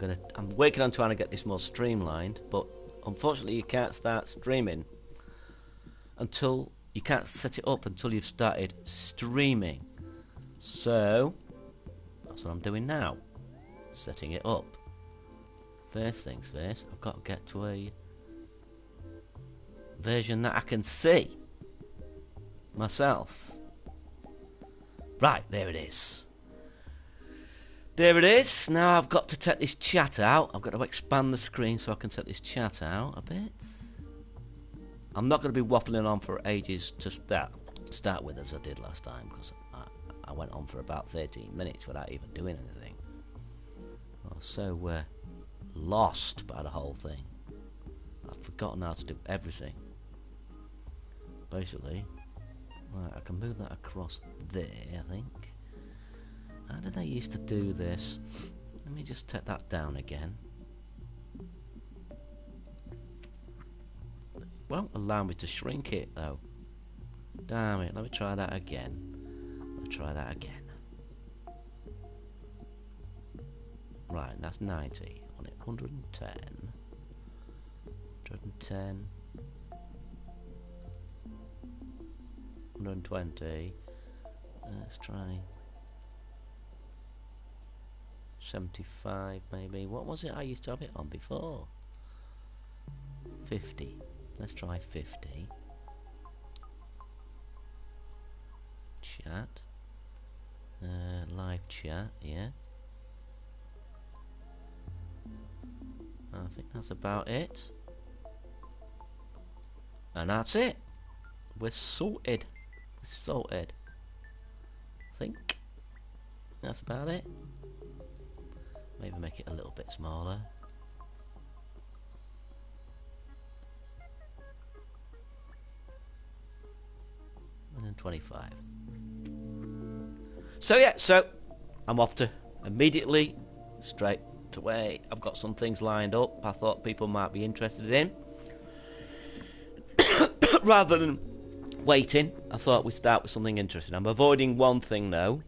I'm working on trying to get this more streamlined, but unfortunately you can't start streaming until you can't set it up until you've started streaming. So that's what I'm doing now, setting it up. First things first, I've got to get to a version that I can see myself. Right, there it is. There it is. Now I've got to take this chat out. I've got to expand the screen so I can take this chat out a bit. I'm not going to be waffling on for ages to start with as I did last time, because I went on for about 13 minutes without even doing anything. I was so lost by the whole thing. I'd forgotten how to do everything. Basically, right, I can move that across there, I think. How did I used to do this? Let me just take that down again. It won't allow me to shrink it though. Damn it, let me try that again. Let me try that again. Right, that's 90. I want it 110. 110. 120. Let's try 75 maybe. What was it I used to have it on before? 50. Let's try 50. Chat. Live chat, yeah. I think that's about it. And that's it. We're sorted. We're sorted. I think that's about it. Maybe make it a little bit smaller. And then 25. So yeah, so I'm off to immediately straight away. I've got some things lined up I thought people might be interested in. Rather than waiting, I thought we'd start with something interesting. I'm avoiding one thing though.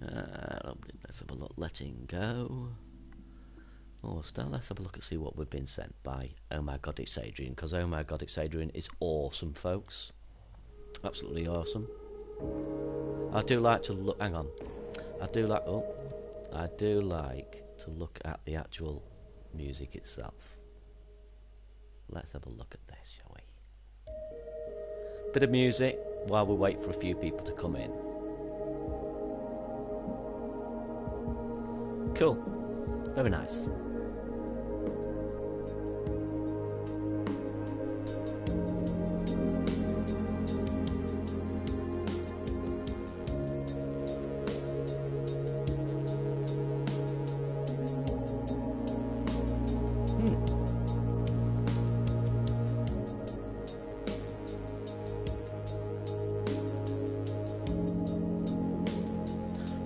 Let's have a look. Letting go. Oh, still, let's have a look and see what we've been sent by Oh My God It's Adrian, because Oh My God It's Adrian is awesome, folks. Absolutely awesome. I do like to look. Hang on. I do like to look at the actual music itself. Let's have a look at this, shall we? Bit of music while we wait for a few people to come in. Cool. Very nice.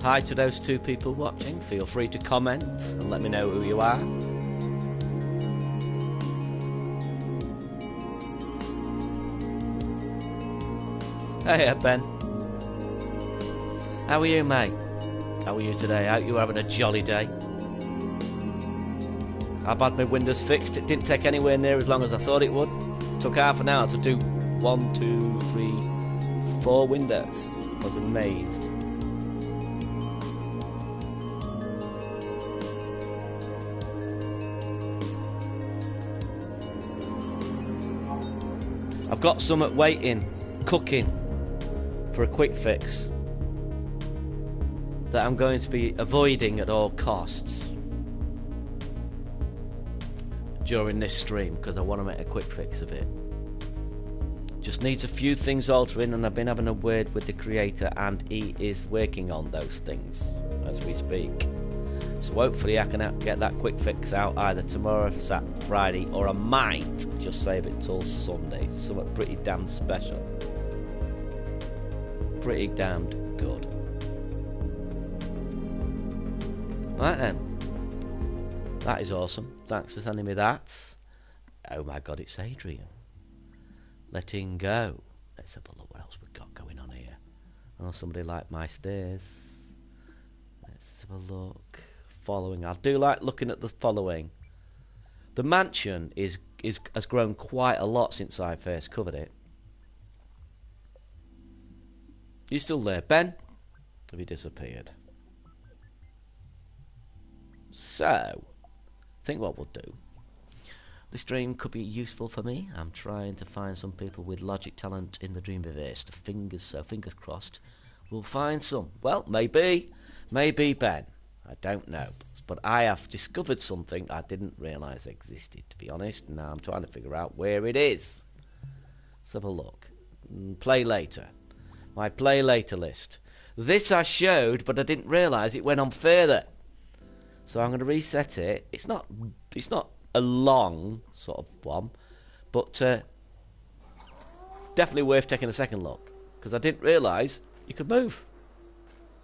Hi to those two people watching. Feel free to comment and let me know who you are. Hey Ben. How are you, mate? How are you today? Out you having a jolly day? I've had my windows fixed. It didn't take anywhere near as long as I thought it would. Took half an hour to do 1, 2, 3, 4 windows. I was amazed. I've got some waiting, cooking for a quick fix that I'm going to be avoiding at all costs during this stream, because I want to make a quick fix of it. Just needs a few things altering, and I've been having a word with the creator and he is working on those things as we speak. So hopefully I can get that quick fix out either tomorrow, Friday, or I might just save it till Sunday. Something pretty damn special. Pretty damned good. Right then. That is awesome. Thanks for sending me that. Oh my God, it's Adrian. Letting go. Let's have a look what else we've got going on here. Oh, somebody liked my stairs. Let's have a look. following. I do like looking at the following. The mansion has grown quite a lot since I first covered it. You still there, Ben? Have you disappeared? So, I think what we'll do. This dream could be useful for me. I'm trying to find some people with logic talent in the Dreamverse. Fingers crossed. We'll find some. Well, maybe Ben. I don't know. But I have discovered something I didn't realise existed, to be honest. Now I'm trying to figure out where it is. Let's have a look. Play later. My play later list. This I showed, but I didn't realise it went on further. So I'm going to reset it. It's not a long sort of one, but definitely worth taking a second look, because I didn't realise you could move.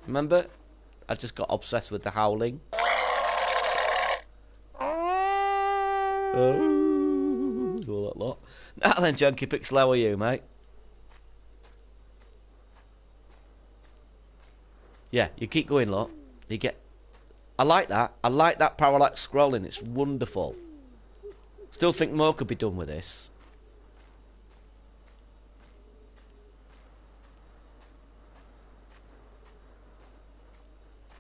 Remember? I just got obsessed with the howling. Oh, all that lot. Now then, Junkie Pixel, how are you, mate? Yeah, you keep going, lot. You get... I like that. I like that parallax scrolling. It's wonderful. Still think more could be done with this.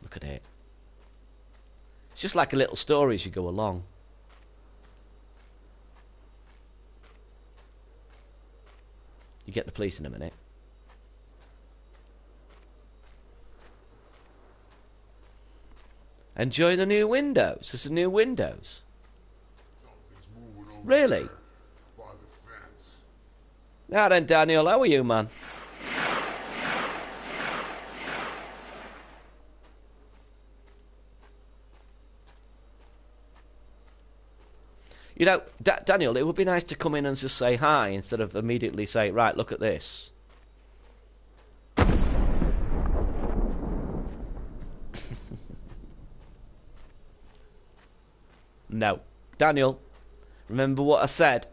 Look at it. It's just like a little story as you go along. You get the police in a minute. Enjoy the new windows. There's the new windows. Really? Now then, Daniel, how are you, man? You know, Daniel, it would be nice to come in and just say hi instead of immediately say, right, look at this. No. Daniel, remember what I said?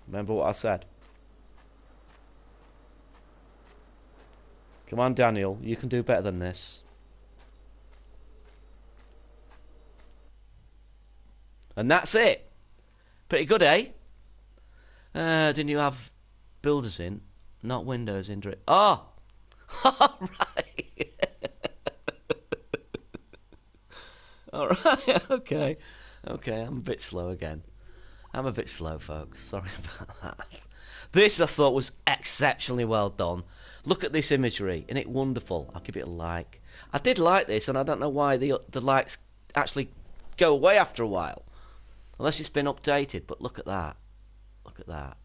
Remember what I said? Come on, Daniel, you can do better than this. And that's it. Pretty good, eh? Didn't you have builders in? Not windows in. Oh! Alright. Alright, okay. Okay, I'm a bit slow again. I'm a bit slow, folks. Sorry about that. This, I thought, was exceptionally well done. Look at this imagery. Isn't it wonderful? I'll give it a like. I did like this, and I don't know why the likes actually go away after a while. Unless it's been updated, but look at that. Look at that.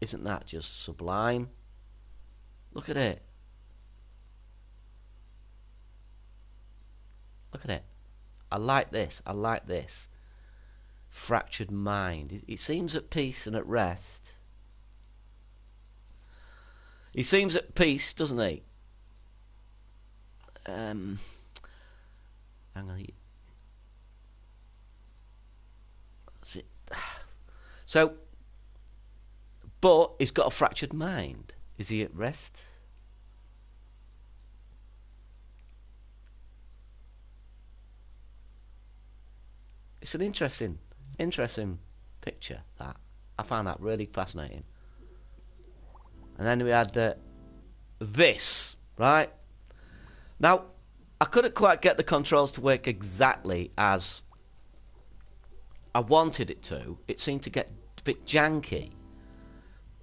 Isn't that just sublime? Look at it. Look at it. I like this. I like this. Fractured mind. It seems at peace and at rest. He seems at peace, doesn't he? Hang on. So, but he's got a fractured mind. Is he at rest? It's an interesting picture, that. I found that really fascinating. And then we had this, right? Now, I couldn't quite get the controls to work exactly as I wanted it to. It seemed to get a bit janky.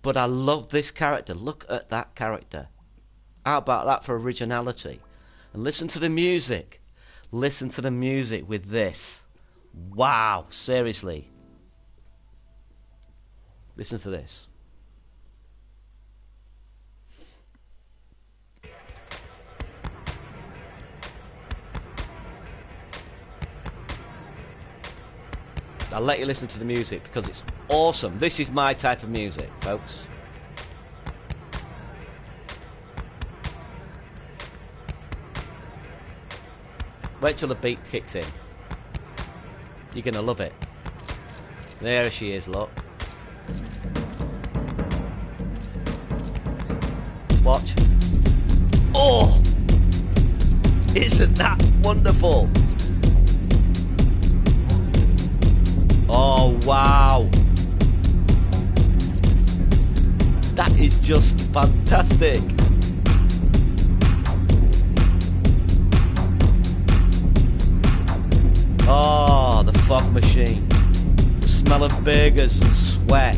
But I love this character. Look at that character. How about that for originality? And listen to the music. Listen to the music with this. Wow, seriously. Listen to this. I'll let you listen to the music because it's awesome. This is my type of music, folks. Wait till the beat kicks in. You're gonna love it. There she is, look. Watch. Oh! Isn't that wonderful? Oh, wow. That is just fantastic. Oh, the fog machine. The smell of burgers and sweat.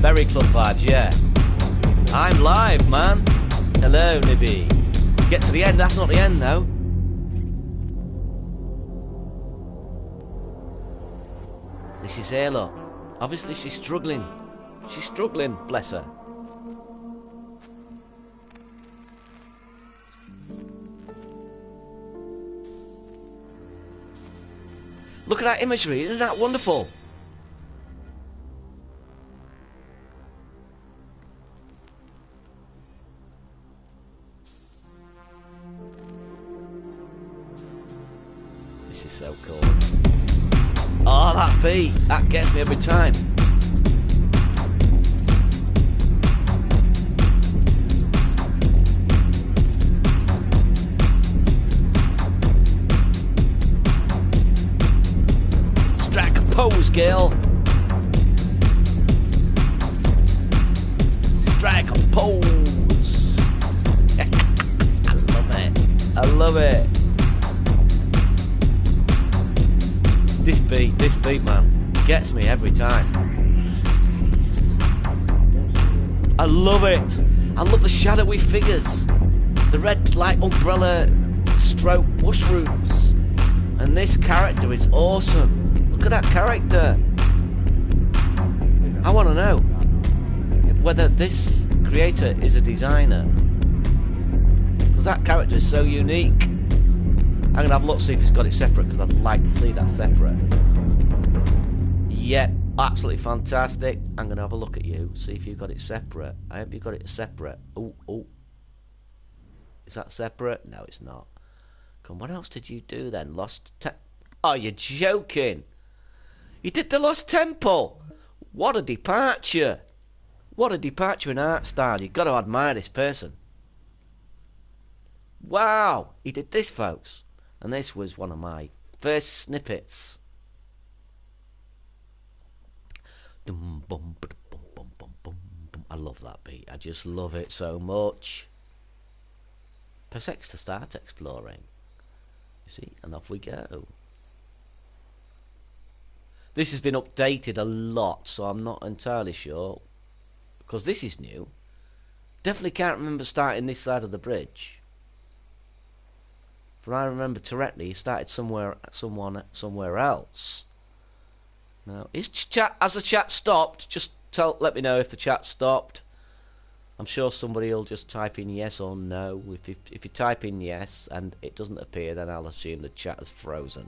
Very club vibes, yeah. I'm live, man. Hello, Nibby. Get to the end. That's not the end, though. This is her, look. Obviously, she's struggling. She's struggling, bless her. Look at that imagery. Isn't that wonderful? This is so cool. Oh, that beat. That gets me every time. Strike a pose, girl. Strike a pose. I love it. I love it. This beat, man, gets me every time. I love it. I love the shadowy figures, the red like umbrella stroke mushrooms, and this character is awesome. Look at that character. I want to know whether this creator is a designer, because that character is so unique. I'm going to have a look to see if he's got it separate, because I'd like to see that separate. Yeah, absolutely fantastic. I'm going to have a look at you, see if you've got it separate. I hope you got it separate. Oh. Is that separate? No, it's not. Come on, what else did you do then? Oh, you're joking. You did the Lost Temple. What a departure. What a departure in art style. You've got to admire this person. Wow, he did this, folks. And this was one of my first snippets. I love that beat. I just love it so much. Press X to start exploring. You see, and off we go. This has been updated a lot, so I'm not entirely sure, because this is new. Definitely can't remember starting this side of the bridge. But I remember correctly, he started somewhere else. Now, has the chat stopped? Just let me know if the chat stopped. I'm sure somebody will just type in yes or no. If you type in yes and it doesn't appear, then I'll assume the chat has frozen.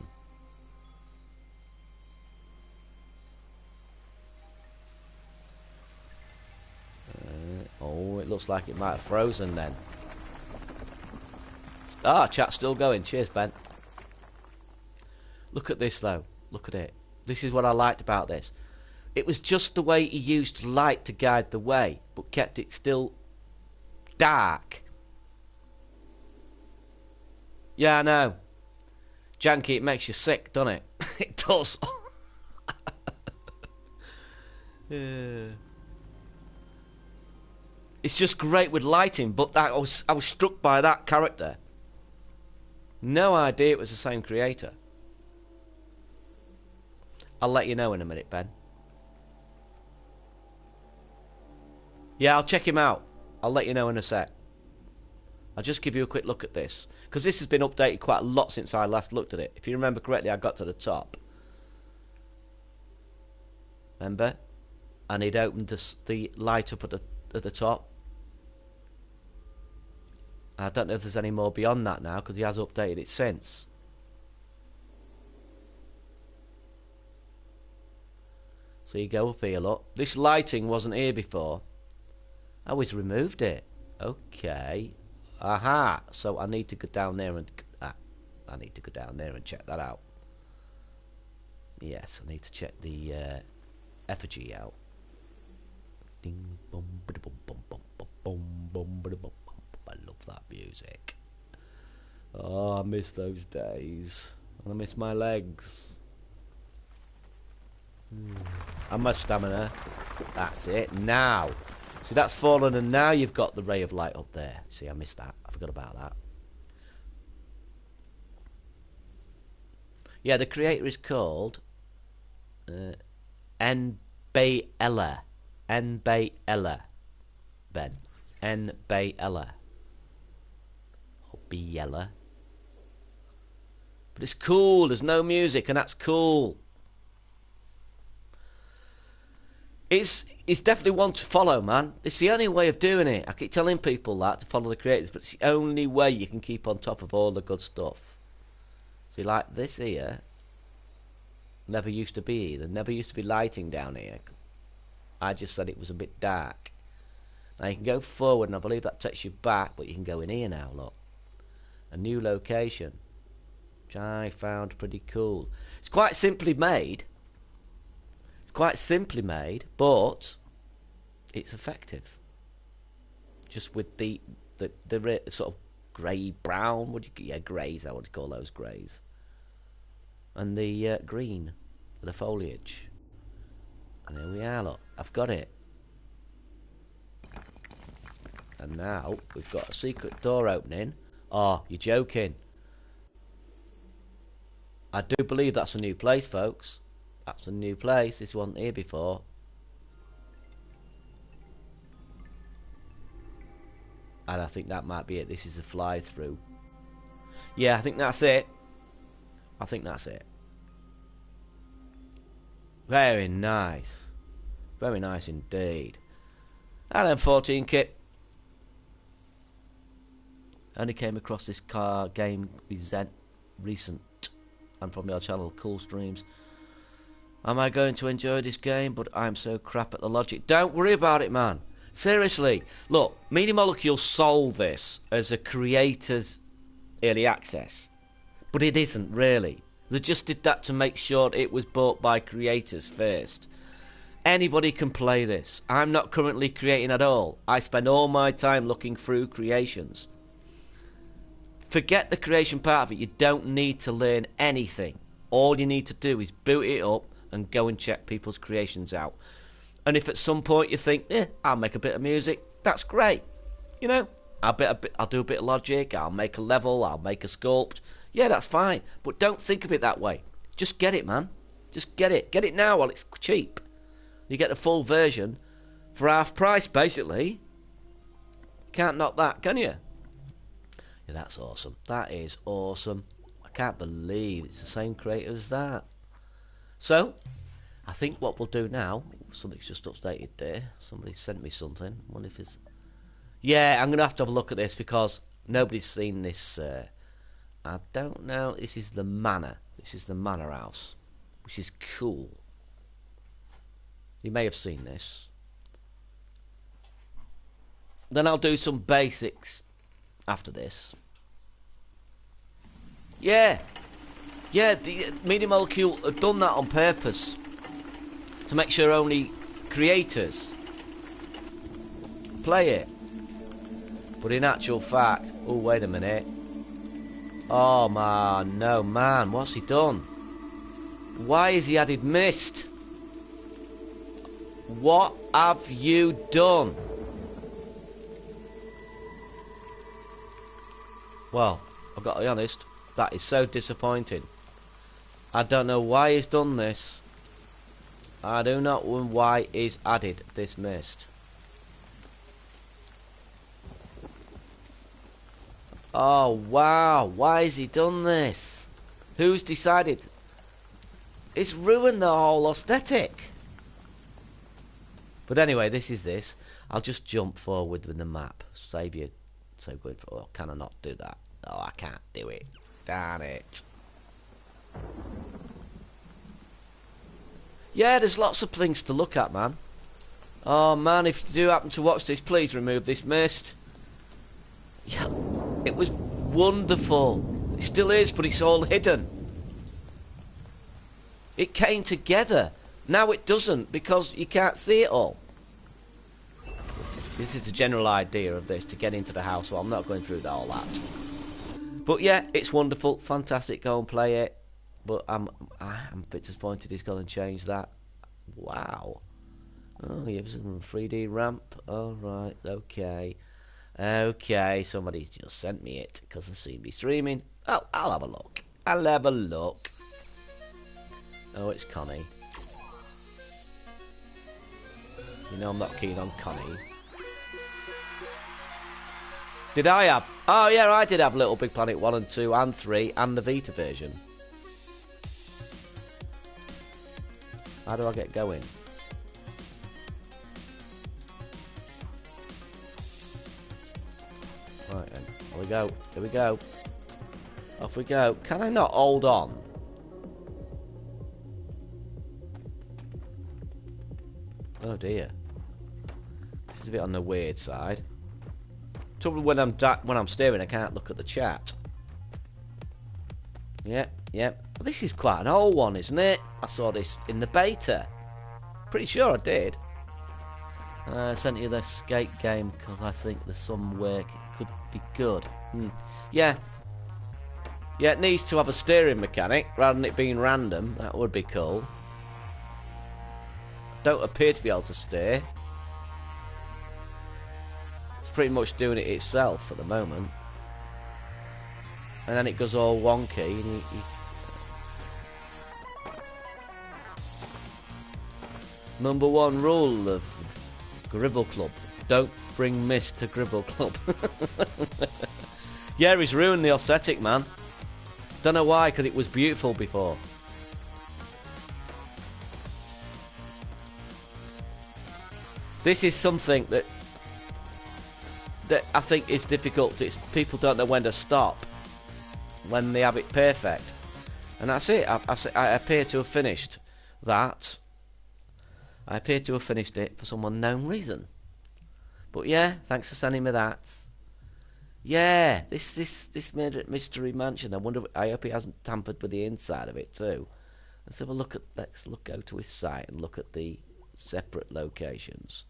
Oh, it looks like it might have frozen then. Ah, chat's still going. Cheers, Ben. Look at this, though. Look at it. This is what I liked about this. It was just the way he used light to guide the way, but kept it still dark. Yeah, I know. Janky, it makes you sick, doesn't it? It does. It's just great with lighting, but I was struck by that character. No idea it was the same creator. I'll let you know in a minute, Ben. Yeah, I'll check him out. I'll let you know in a sec. I'll just give you a quick look at this, because this has been updated quite a lot since I last looked at it. If you remember correctly, I got to the top. Remember? And he'd opened the light up at the top. I don't know if there's any more beyond that now, because he has updated it since. So you go up here, look. This lighting wasn't here before. Oh, he's removed it. Okay. Aha. So I need to go down there and... I need to go down there and check that out. Yes, I need to check the effigy out. Ding, bum, bada, bum, bum, bum, bum, bum, bum, bada, bum, bum. I love that music. Oh, I miss those days. And I miss my legs. And my stamina. That's it. Now. See, that's fallen, and now you've got the ray of light up there. See, I missed that. I forgot about that. Yeah, the creator is called N-Bay-Ella. N-Bay-Ella. Ben. N-Bay-Ella. Or Biella. But it's cool. There's no music, and that's cool. It's definitely one to follow, man. It's the only way of doing it. I keep telling people that, to follow the creators, but it's the only way you can keep on top of all the good stuff. See, like this here, never used to be here. There never used to be lighting down here. I just said it was a bit dark. Now you can go forward, and I believe that takes you back, but you can go in here now, look. A new location, which I found pretty cool. It's quite simply made. Quite simply made, but it's effective. Just with the sort of grey brown, greys, I would call those greys, and the green for the foliage. And here we are. Look, I've got it. And now we've got a secret door opening. Oh, you're joking? I do believe that's a new place, folks. That's a new place. This wasn't here before. And I think that might be it. This is a fly through. Yeah, I think that's it. I think that's it. Very nice. Very nice indeed. And then 14 kit. Only came across this car game recent. And from your channel, Cool Streams. Am I going to enjoy this game? But I'm so crap at the logic. Don't worry about it, man. Seriously. Look, Media Molecule sold this as a creator's early access. But it isn't, really. They just did that to make sure it was bought by creators first. Anybody can play this. I'm not currently creating at all. I spend all my time looking through creations. Forget the creation part of it. You don't need to learn anything. All you need to do is boot it up and go and check people's creations out. And if at some point you think, I'll make a bit of music, that's great. You know, I'll do a bit of logic, I'll make a level, I'll make a sculpt. Yeah, that's fine. But don't think of it that way. Just get it, man. Just get it. Get it now while it's cheap. You get the full version for half price, basically. Can't knock that, can you? Yeah, that's awesome. That is awesome. I can't believe it's the same creator as that. So, I think what we'll do now, something's just updated there. Somebody sent me something. I wonder if it's... Yeah, I'm going to have a look at this because nobody's seen this. I don't know. This is the manor. This is the manor house, which is cool. You may have seen this. Then I'll do some basics after this. Yeah. Yeah, the Media Molecule have done that on purpose to make sure only creators play it. But in actual fact, oh wait a minute. Oh man, no man, what's he done? Why has he added mist? What have you done? Well, I've got to be honest, that is so disappointing. I don't know why he's done this. I do not know why he's added this mist. Oh wow, why has he done this? Who's decided? It's ruined the whole aesthetic. But anyway, this is this. I'll just jump forward with the map. Save you. So good for. Oh, can I not do that? Oh, I can't do it. Darn it. Yeah, there's lots of things to look at, man. Oh man, if you do happen to watch this, please remove this mist. Yeah, it was wonderful. It still is, but it's all hidden. It came together. Now it doesn't because you can't see it all. This is the general idea of this, to get into the house, so I'm not going through all that. But yeah, it's wonderful, fantastic, go and play it. But I'm a bit disappointed he's gone and changed that. Wow. Oh, you have some 3D ramp. Alright, okay. Okay, somebody's just sent me it because they see me streaming. Oh, I'll have a look. I'll have a look. Oh, it's Connie. You know I'm not keen on Connie. Did I have? Oh yeah, I did have Little Big Planet 1 and 2 and 3 and the Vita version. How do I get going? Right then, here we go, here we go. Off we go. Can I not hold on? Oh dear. This is a bit on the weird side. Trouble when I'm staring, I can't look at the chat. Yep, yep. Well, this is quite an old one, isn't it? I saw this in the beta. Pretty sure I did. I sent you the skate game because I think there's some work it could be good. Yeah. Yeah, it needs to have a steering mechanic rather than it being random. That would be cool. Don't appear to be able to steer. It's pretty much doing it itself at the moment. And then it goes all wonky. And Number 1 rule of Gribble Club. Don't bring mist to Gribble Club. Yeah, he's ruined the aesthetic, man. Don't know why, because it was beautiful before. This is something that I think is difficult. People don't know when to stop when they have it perfect, and that's it. I appear to have finished that. I appear to have finished it for some unknown reason. But yeah, thanks for sending me that. Yeah, this mystery mansion. I hope he hasn't tampered with the inside of it too. Let's have a look at. Go to his site and look at the separate locations.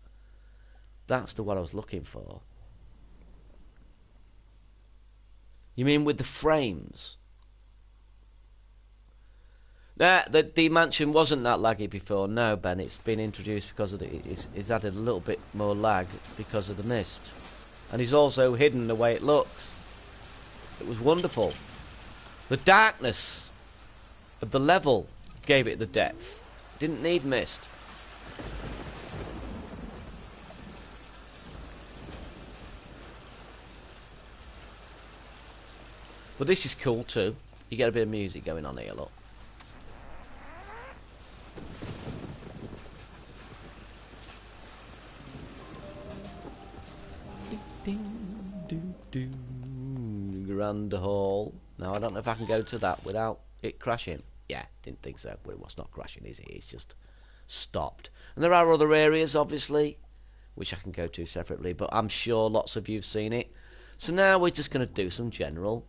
That's the one I was looking for. You mean with the frames? Nah, the mansion wasn't that laggy before. No, Ben, it's been introduced because of it's added a little bit more lag because of the mist. And he's also hidden the way it looks. It was wonderful. The darkness of the level gave it the depth. It didn't need mist. But this is cool too. You get a bit of music going on here, look. Grand Hall. Now I don't know if I can go to that without it crashing. Yeah, didn't think so. But it was not crashing, is it? It's just stopped. And there are other areas, obviously, which I can go to separately. But I'm sure lots of you've seen it. So now we're just going to do some general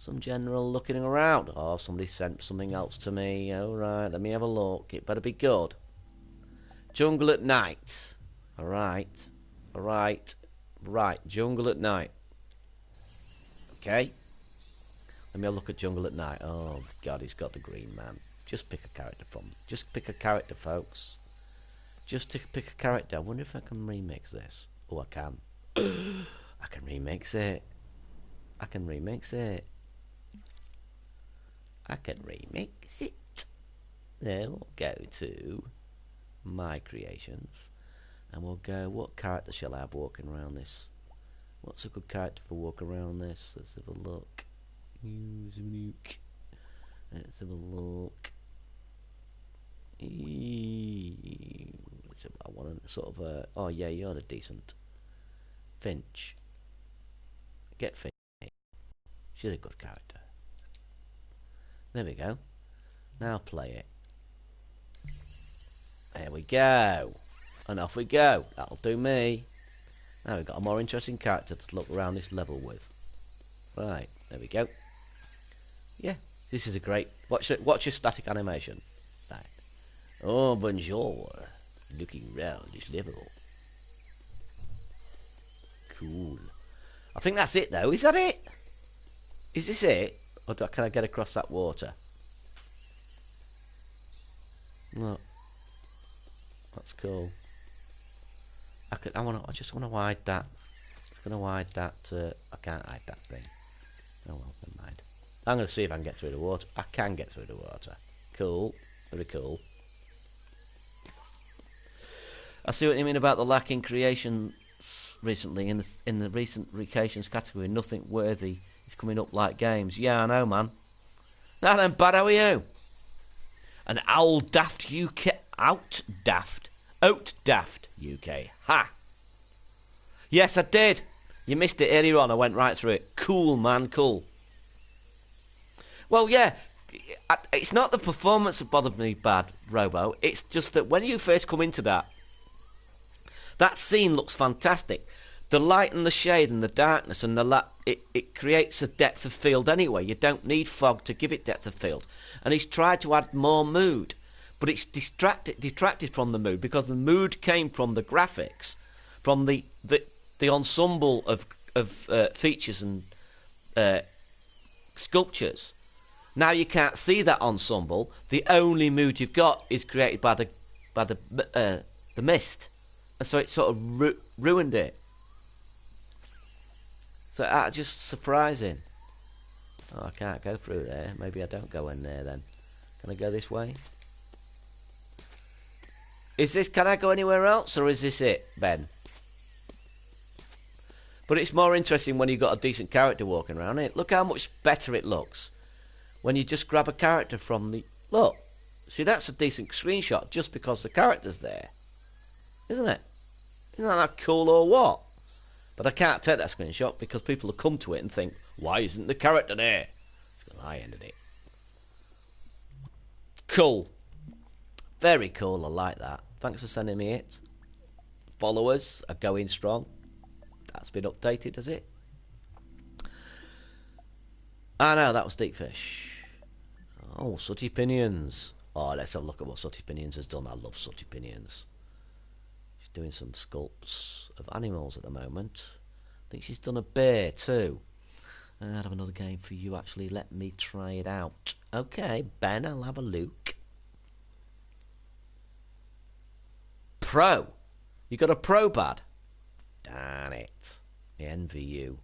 looking around. Oh, somebody sent something else to me. Alright, let me have a look. It better be good. Jungle at night. Alright. Alright. Right, jungle at night. Okay. Let me have a look at jungle at night. Oh, God, he's got the green man. Just pick a character from. Just pick a character, folks. Just pick a character. I wonder if I can remix this. Oh, I can. I can remix it. I can remix it. I can remix it. Then we'll go to my creations. And we'll go, what character shall I have walking around this? What's a good character for walking around this? Let's have a look. Let's have a look. I want a sort of a... Oh yeah, you're a decent. Finch. Get Finch. She's a good character. There we go. Now play it. There we go. And off we go. That'll do me. Now we've got a more interesting character to look around this level with. Right, there we go. Yeah, This is a great... Watch your static animation. Right. Oh, bonjour. Looking round this level. Cool. I think that's it, though. Is that it? Is this it? Or can I get across that water? No. That's cool. I just want to hide that. I'm going to hide that. I can't hide that thing. Oh well, never mind. I'm going to see if I can get through the water. I can get through the water. Cool. Very cool. I see what you mean about the lack in creations recently. In the recent creations category, nothing worthy is coming up like games. Yeah, I know, man. Now then, bad, how are you? An owl daft UK out daft UK. Ha! Yes, I did. You missed it earlier on. I went right through it. Cool, man, cool. Well, yeah, it's not the performance that bothered me bad, Robo. It's just that when you first come into that scene looks fantastic. The light and the shade and the darkness and it creates a depth of field anyway. You don't need fog to give it depth of field. And he's tried to add more mood, but it's detracted from the mood because the mood came from the graphics, from the ensemble of features and sculptures. Now you can't see that ensemble. The only mood you've got is created by the mist, and so it sort of ruined it. So that's just surprising. Oh, I can't go through there. Maybe I don't go in there then. Can I go this way? Can I go anywhere else, or is this it, Ben? But it's more interesting when you've got a decent character walking around it. Look how much better it looks when you just grab a character from the... Look. See, that's a decent screenshot just because the character's there. Isn't it? Isn't that cool or what? But I can't take that screenshot because people will come to it and think, why isn't the character there? It's because I ended it. Cool. Very cool, I like that. Thanks for sending me it. Followers are going strong. That's been updated, has it? Ah, no, that was Deep Fish. Oh, Sooty Pinions. Oh, let's have a look at what Sooty Pinions has done. I love Sooty Pinions. She's doing some sculpts of animals at the moment. I think she's done a bear too. I'll have another game for you, actually. Let me try it out. Okay, Ben, I'll have a look. Pro. You got a pro bad? Darn it. I envy you.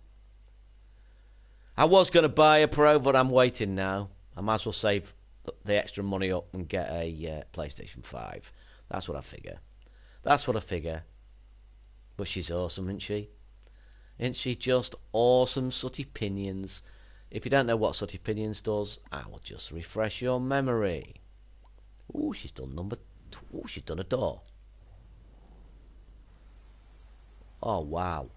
I was going to buy a pro, but I'm waiting now. I might as well save the extra money up and get a PlayStation 5. That's what I figure. That's what I figure. But she's awesome, isn't she? Isn't she just awesome, Sooty Pinions? If you don't know what Sooty Pinions does, I will just refresh your memory. Ooh, she's done she's done a door. Oh, wow.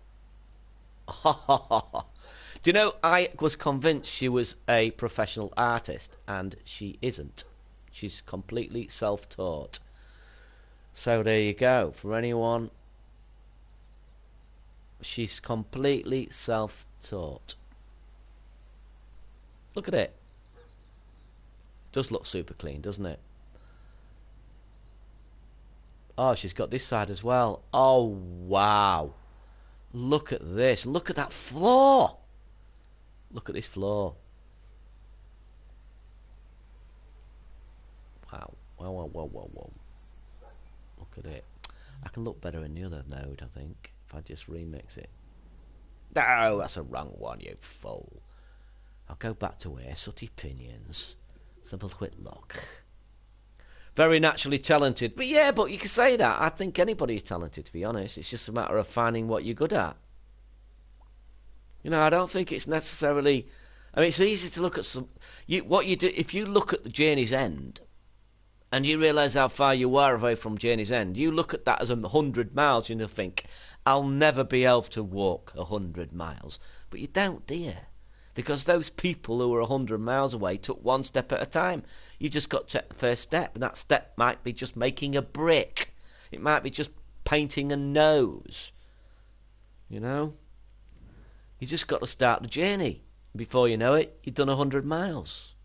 Do you know, I was convinced she was a professional artist, and she isn't. She's completely self-taught. So there you go. For anyone, she's completely self-taught. Look at it. Does look super clean, doesn't it? Oh, she's got this side as well. Oh, wow. Look at this. Look at that floor. Look at this floor. Wow. Whoa, whoa, whoa, whoa, whoa. Look at it. I can look better in the other mode, I think, if I just remix it. No, that's a wrong one, you fool. I'll go back to where Sooty Pinions. Simple quick look. Very naturally talented. But yeah, but you can say that. I think anybody's talented, to be honest. It's just a matter of finding what you're good at. You know, I don't think it's necessarily... I mean, it's easy to look at some... What you do, if you look at the Journey's End, and you realise how far you are away from Journey's End, you look at that as 100 miles, and you think, I'll never be able to walk 100 miles. But you don't, do you? Because those people who were 100 miles away took one step at a time. You just got to take the first step, and that step might be just making a brick. It might be just painting a nose. You know? You just got to start the journey. Before you know it, you've done 100 miles.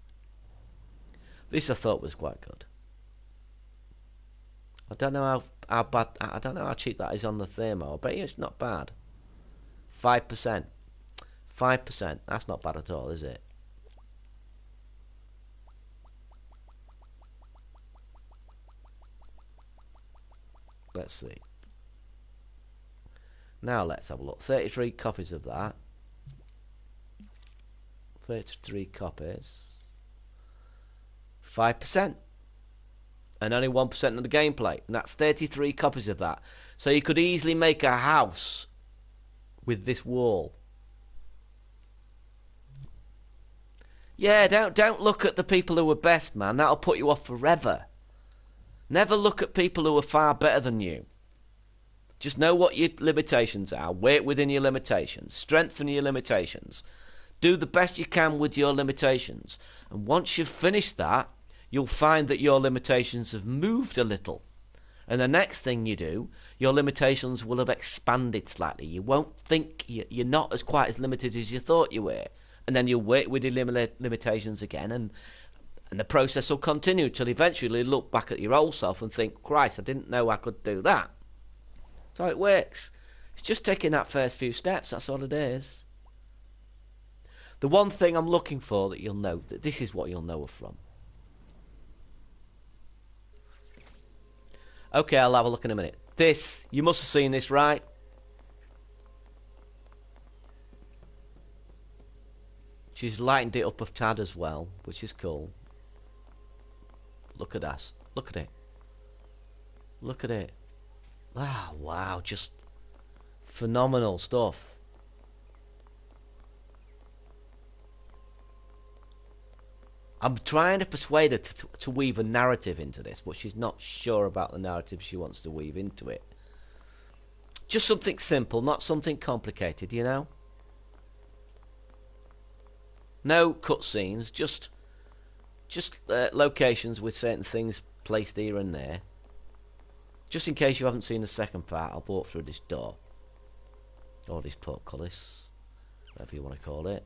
This I thought was quite good. I don't know how bad. I don't know how cheap that is on the thermo. I bet you it's not bad. 5%. 5%. That's not bad at all, is it? Let's see. Now let's have a look. 33 copies of that. 33 copies. 5%. And only 1% of the gameplay. And that's 33 copies of that. So you could easily make a house with this wall. Yeah, don't look at the people who are best, man. That'll put you off forever. Never look at people who are far better than you. Just know what your limitations are. Work within your limitations. Strengthen your limitations. Do the best you can with your limitations. And once you've finished that, you'll find that your limitations have moved a little. And the next thing you do, your limitations will have expanded slightly. You won't think you're not as quite as limited as you thought you were. And then you'll work with your limitations again, and the process will continue till eventually you look back at your old self and think, Christ, I didn't know I could do that. So it works. It's just taking that first few steps, that's all it is. The one thing I'm looking for that you'll know, that this is what you'll know her from. Okay, I'll have a look in a minute. This, you must have seen this, right? She's lightened it up a tad as well, which is cool. Look at that. Look at it. Look at it. Ah, wow, just phenomenal stuff. I'm trying to persuade her to weave a narrative into this, but she's not sure about the narrative she wants to weave into it. Just something simple, not something complicated, you know? No cutscenes, just locations with certain things placed here and there. Just in case you haven't seen the second part, I'll walk through this door. Or this portcullis, whatever you want to call it.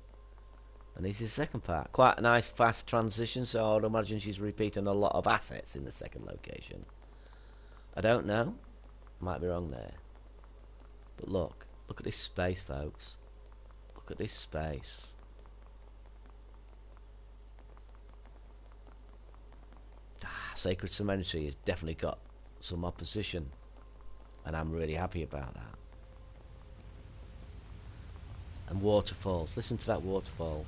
And this is the second part. Quite a nice fast transition, so I would imagine she's repeating a lot of assets in the second location. I don't know. Might be wrong there. But look at this space, folks. Look at this space. Sacred Cemetery has definitely got some opposition, and I'm really happy about that. And waterfalls, listen to that waterfall.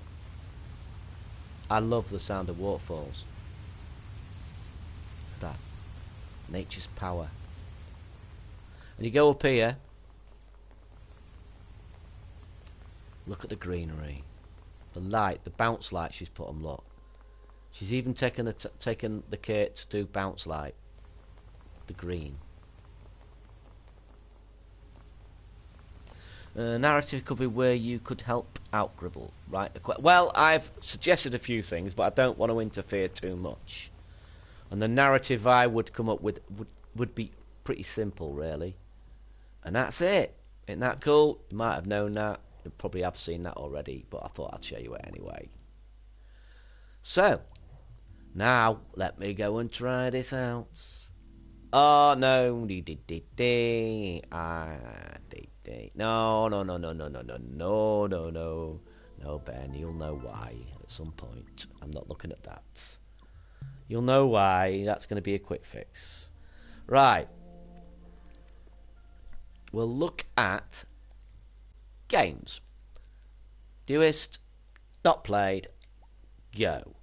I love the sound of waterfalls. Look at that, nature's power. And you go up here, look at the greenery, the light, the bounce light she's put on, look. She's even taken the care to do bounce light. The green. Narrative could be where you could help out Gribble. Right. Well, I've suggested a few things, but I don't want to interfere too much. And the narrative I would come up with would be pretty simple, really. And that's it. Isn't that cool? You might have known that. You probably have seen that already, but I thought I'd show you it anyway. So, now let me go and try this out. Oh no, no, Ben, you'll know why at some point. I'm not looking at that. You'll know why. That's going to be a quick fix. Right. We'll look at games. Newest, not played, go.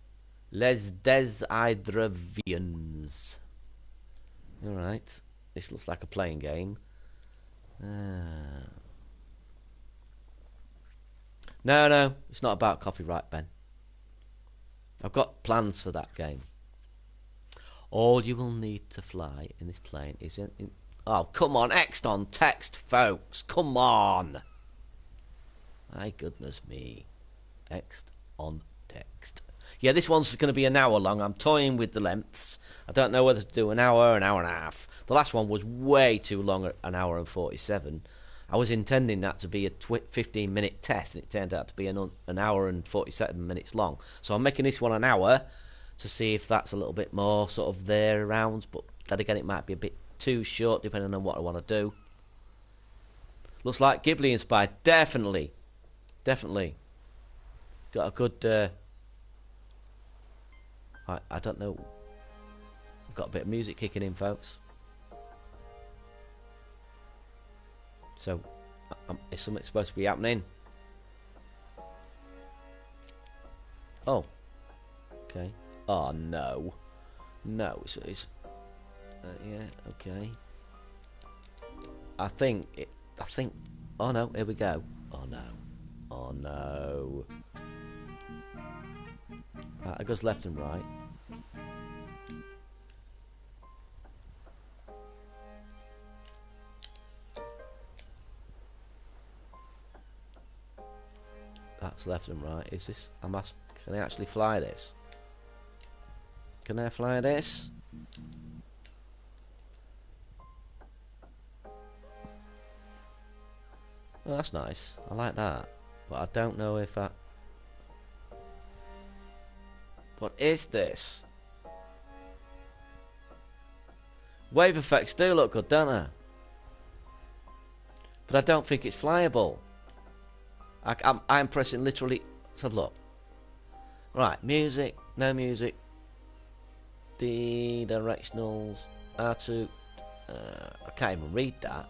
Les Des Hydravians. Alright. This looks like a playing game. No, it's not about copyright, Ben. I've got plans for that game. All you will need to fly in this plane is in oh, come on, X on text, folks. Come on. My goodness me. X on text. Yeah, this one's going to be an hour long. I'm toying with the lengths. I don't know whether to do an hour and a half. The last one was way too long, an hour and 47. I was intending that to be a 15-minute test, and it turned out to be an hour and 47 minutes long. So I'm making this one an hour to see if that's a little bit more sort of there around, but then again it might be a bit too short depending on what I want to do. Looks like Ghibli inspired. Definitely got a good I don't know, I've got a bit of music kicking in, folks. So is something supposed to be happening? Oh, okay. Oh no, it's yeah, okay. I think. Oh no, here we go. Oh no. Right, it goes left and right. That's left and right. Is this? Can I actually fly this? Can I fly this? Well, that's nice. I like that. But I don't know if I... What is this? Wave effects do look good, don't they? But I don't think it's flyable. I'm pressing literally... Let's have a look. Right, music, no music. The directionals, R2. I can't even read that.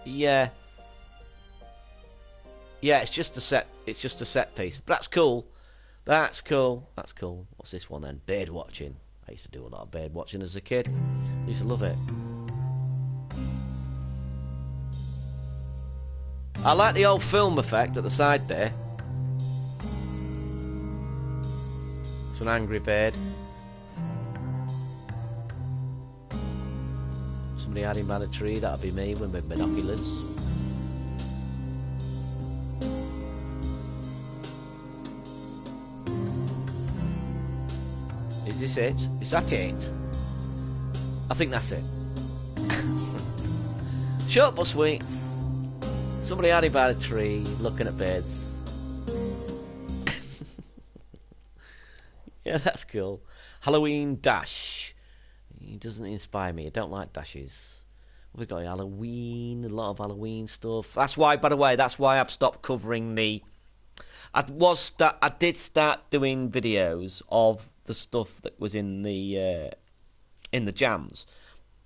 Yeah, it's just a set. It's just a set piece. But that's cool. That's cool. What's this one then? Bird watching. I used to do a lot of bird watching as a kid. I used to love it. I like the old film effect at the side there. It's an angry bird. Somebody hiding by the tree, that'll be me with my binoculars. Is this it? Is that it? I think that's it. Short but sweet. Somebody hiding by the tree, looking at birds. Yeah, that's cool. Halloween dash. He doesn't inspire me. I don't like dashes. We've got Halloween, a lot of Halloween stuff. That's why, by the way, that's why I've stopped covering the... I did start doing videos of the stuff that was in the jams.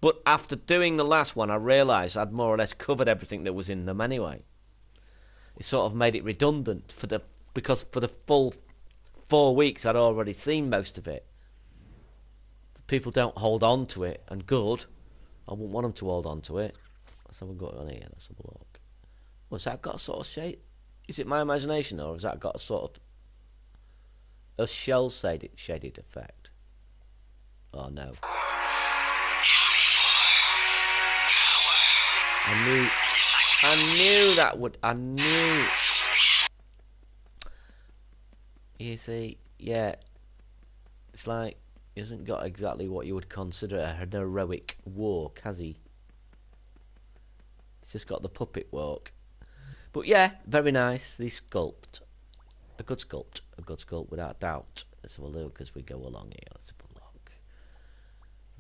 But after doing the last one, I realised I'd more or less covered everything that was in them anyway. It sort of made it redundant because for the full 4 weeks I'd already seen most of it. People don't hold on to it, and good. I wouldn't want them to hold on to it. Let's have a go on here. Let's have a look. What's that got a sort of shape? Is it my imagination, or has that got a sort of a shell shaded effect? Oh no. I knew that would. I knew. You see, yeah. It's like he hasn't got exactly what you would consider a heroic walk, has he? He's just got the puppet walk. But yeah, very nice. The sculpt. A good sculpt without doubt. Let's have a look as we go along here. Let's have a look.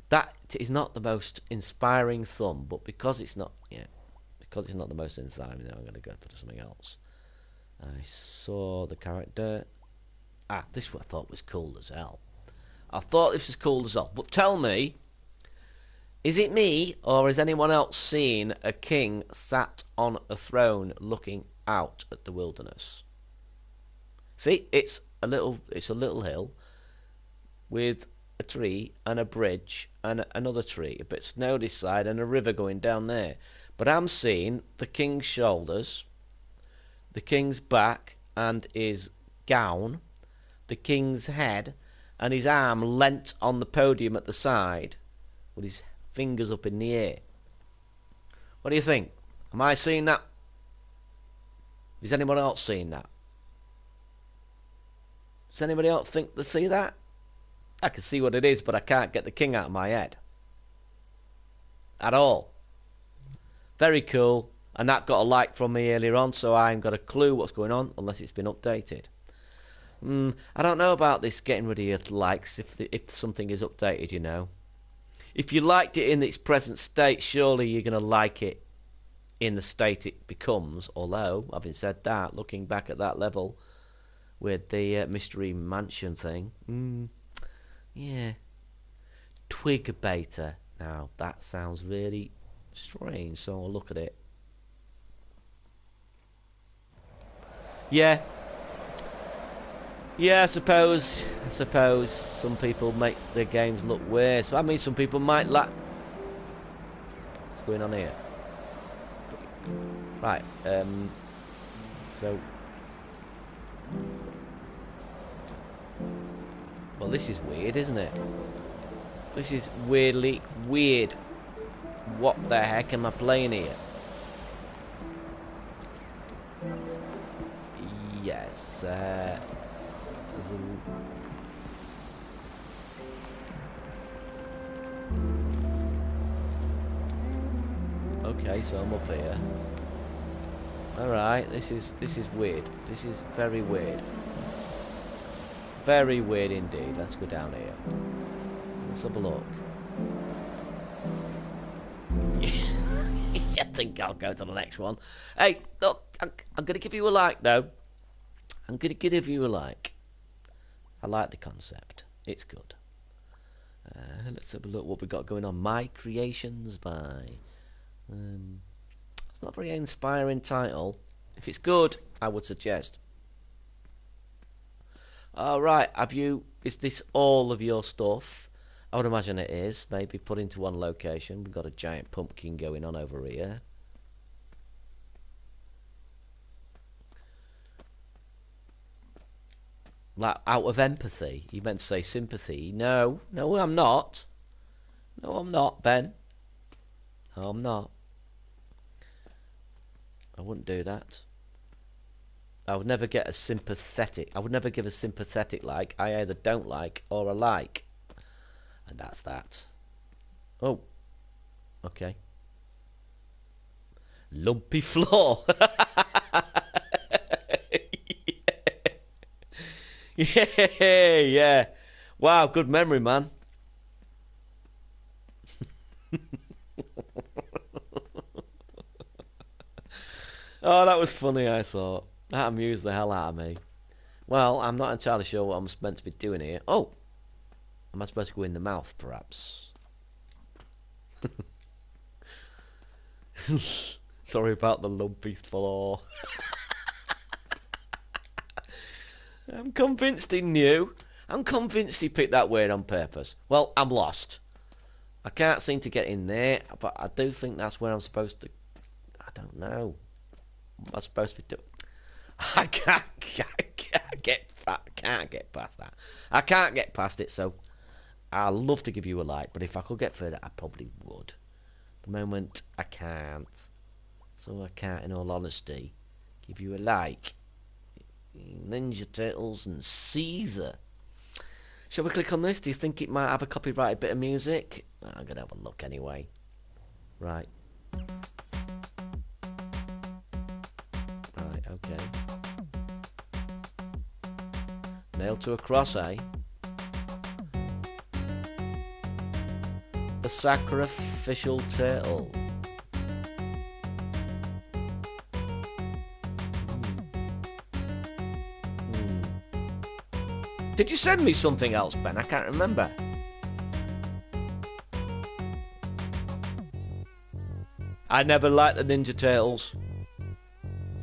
That is not the most inspiring thumb, but because it's not, because it's not the most inspiring, I'm going to go for something else. I saw the character. This what I thought was cool as hell. I thought this was cool as hell. But tell me, is it me, or has anyone else seen a king sat on a throne looking out at the wilderness? See, it's a little hill with a tree and a bridge and another tree, a bit of snow this side and a river going down there. But I'm seeing the king's shoulders, the king's back and his gown, the king's head, and his arm leant on the podium at the side with his fingers up in the air. What do you think? Am I seeing that? Is anyone else seeing that? Does anybody else think they see that? I can see what it is, but I can't get the king out of my head. At all. Very cool. And that got a like from me earlier on, so I ain't got a clue what's going on unless it's been updated. I don't know about this getting rid of your likes if something is updated, you know. If you liked it in its present state, surely you're going to like it in the state it becomes. Although, having said that, looking back at that level with the Mystery Mansion thing, yeah. Twig beta. Now, that sounds really strange, so I'll look at it. Yeah. Yeah, I suppose some people make their games look weird. So I mean, some people might like. What's going on here? Right. So. Well, this is weird, isn't it? This is weirdly weird. What the heck am I playing here? Yes. Okay, so I'm up here. Alright, this is weird. This is very weird. Very weird indeed. Let's go down here. Let's have a look. I think I'll go to the next one. Hey, look, I'm going to give you a like, though. I'm going to give you a like. I like the concept. It's good. Let's have a look what we got going on. My Creations by... it's not a very inspiring title. If it's good, I would suggest. Alright, is this all of your stuff? I would imagine it is. Maybe put into one location. We've got a giant pumpkin going on over here. Like, out of empathy. You meant to say sympathy. No, I'm not. No, I'm not, Ben. No, I'm not. I wouldn't do that. I would never get a sympathetic. I would never give a sympathetic like. I either don't like or I like. And that's that. Oh. Okay. Lumpy floor. Yeah. Wow, good memory, man. Oh, that was funny, I thought. That amused the hell out of me. Well, I'm not entirely sure what I'm meant to be doing here. Oh! Am I supposed to go in the mouth, perhaps? Sorry about the lumpy floor. I'm convinced he knew. I'm convinced he picked that word on purpose. Well, I'm lost. I can't seem to get in there, but I do think that's where I'm supposed to... I don't know. What am I supposed to be doing? I can't get past that. I can't get past it, so I'd love to give you a like, but if I could get further, I probably would. At the moment, I can't. So I can't, in all honesty, give you a like. Ninja Turtles and Caesar. Shall we click on this? Do you think it might have a copyrighted bit of music? I'm going to have a look anyway. Right. Right, okay. Nailed to a cross, eh? The sacrificial turtle. Did you send me something else, Ben? I can't remember. I never liked the Ninja Turtles.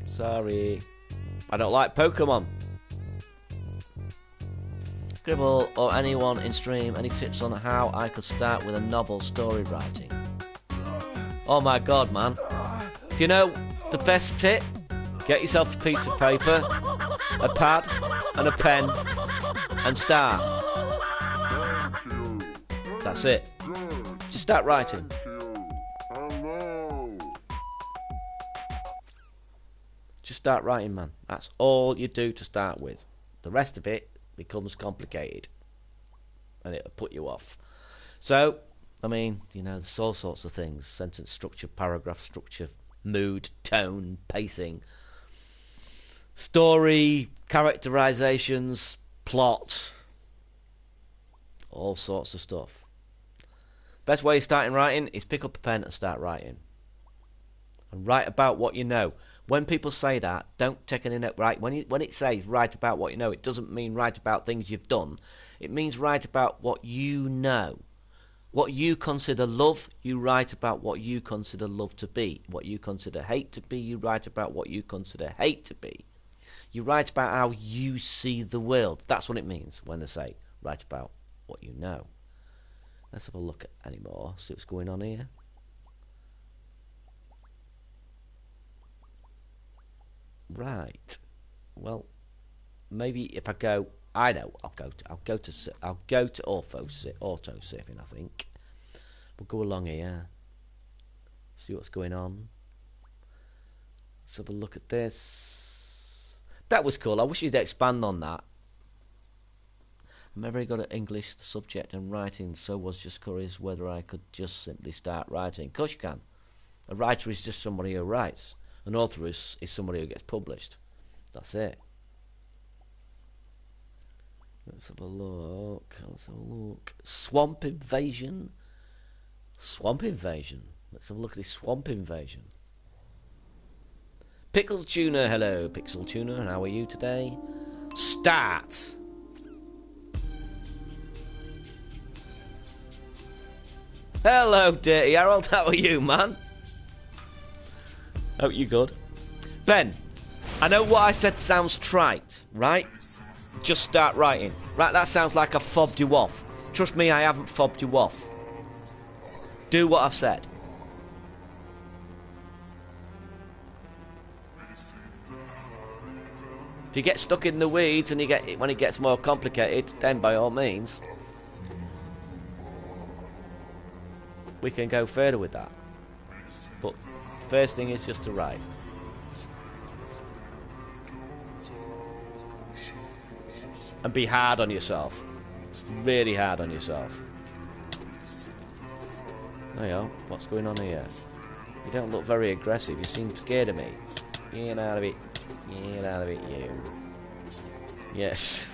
Sorry. I don't like Pokemon. Gribble or anyone in stream, any tips on how I could start with a novel story writing? Oh my god, man. Do you know the best tip? Get yourself a piece of paper, a pad, and a pen, and start. That's it. Just start writing. Just start writing, man. That's all you do to start with. The rest of it becomes complicated. And it'll put you off. So, I mean, you know, there's all sorts of things. Sentence structure, paragraph structure, mood, tone, pacing. Story, characterizations, plot, all sorts of stuff. Best way of starting writing is pick up a pen and start writing. And write about what you know. When people say that, don't take any note. Right? When it says write about what you know, it doesn't mean write about things you've done. It means write about what you know. What you consider love, you write about what you consider love to be. What you consider hate to be, you write about what you consider hate to be. You write about how you see the world. That's what it means when they say write about what you know. Let's have a look at any more, see what's going on here. Right. Well, maybe if I go, I know. I'll go to auto saving. I think we'll go along here. See what's going on. Let's have a look at this. That was cool. I wish you'd expand on that. I'm very good at English, the subject, and writing. So was just curious whether I could just simply start writing. Of course you can. A writer is just somebody who writes. An author is somebody who gets published. That's it. Let's have a look. Swamp invasion. Swamp invasion. Let's have a look at this swamp invasion. Pixel Tuner, hello, Pixel Tuner. How are you today? Start. Hello, Dirty Harold. How are you, man? Hope you're good. Ben, I know what I said sounds trite, right? Just start writing. Right, that sounds like I fobbed you off. Trust me, I haven't fobbed you off. Do what I've said. If you get stuck in the weeds and when it gets more complicated, then by all means, we can go further with that. But first thing is just to write. And be hard on yourself. Really hard on yourself. There you go. What's going on here? You don't look very aggressive. You seem scared of me. Get out of it. Get out of it, you. Yes.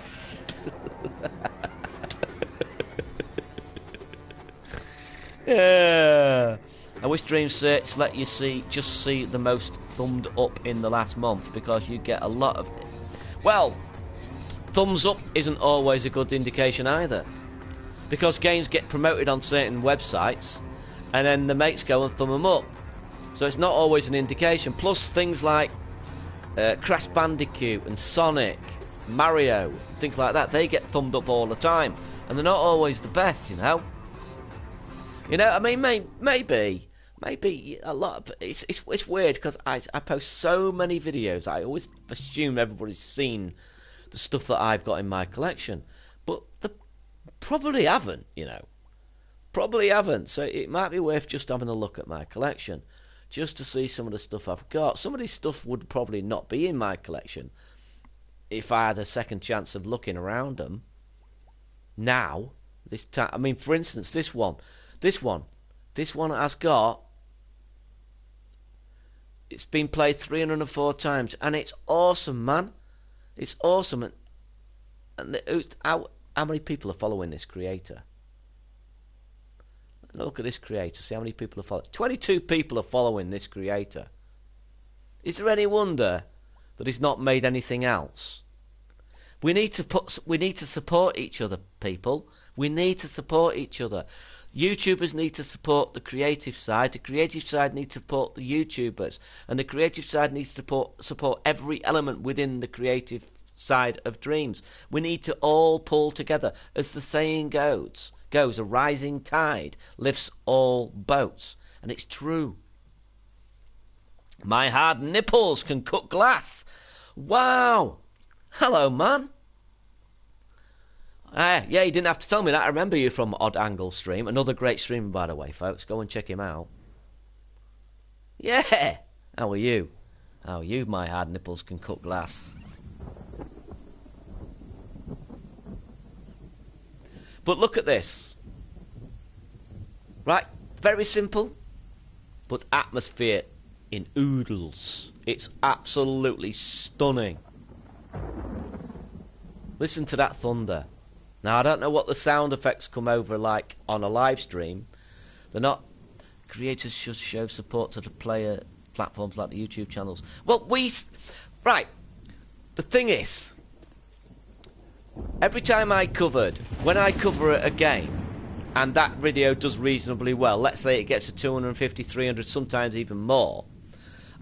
Yeah. I wish Dream Search let you just see the most thumbed up in the last month, because you get a lot of it. Well, thumbs up isn't always a good indication either, because games get promoted on certain websites and then the mates go and thumb them up, so it's not always an indication. Plus things like Crash Bandicoot and Sonic, Mario, things like that, they get thumbed up all the time, and they're not always the best, you know. I mean, maybe a lot of it's weird, because I post so many videos. I always assume everybody's seen the stuff that I've got in my collection, but they probably haven't, Probably haven't. So it might be worth just having a look at my collection, just to see some of the stuff I've got. Some of this stuff would probably not be in my collection if I had a second chance of looking around them. Now, this time, I mean, for instance, this one has got. It's been played 304 times, and it's awesome, man. It's awesome. And how many people are following this creator? Look at this creator. See how many people are following. 22 people are following this creator. Is there any wonder that he's not made anything else? We need to support each other, people. We need to support each other. YouTubers need to support the creative side. The creative side needs to support the YouTubers, and the creative side needs to support every element within the creative side of Dreams. We need to all pull together. As the saying goes, a rising tide lifts all boats, and it's true. My hard nipples can cut glass. Wow. Hello, man. Yeah, you didn't have to tell me that. I remember you from Odd Angle Stream. Another great streamer, by the way, folks. Go and check him out. Yeah. How are you? How are you, my hard nipples can cut glass? But look at this. Right, very simple, but atmosphere in oodles. It's absolutely stunning. Listen to that thunder. Now, I don't know what the sound effects come over like on a live stream. They're not... Creators should show support to the player platforms like the YouTube channels. Well, right. The thing is, every time when I cover a game, and that video does reasonably well, let's say it gets to 250, 300, sometimes even more,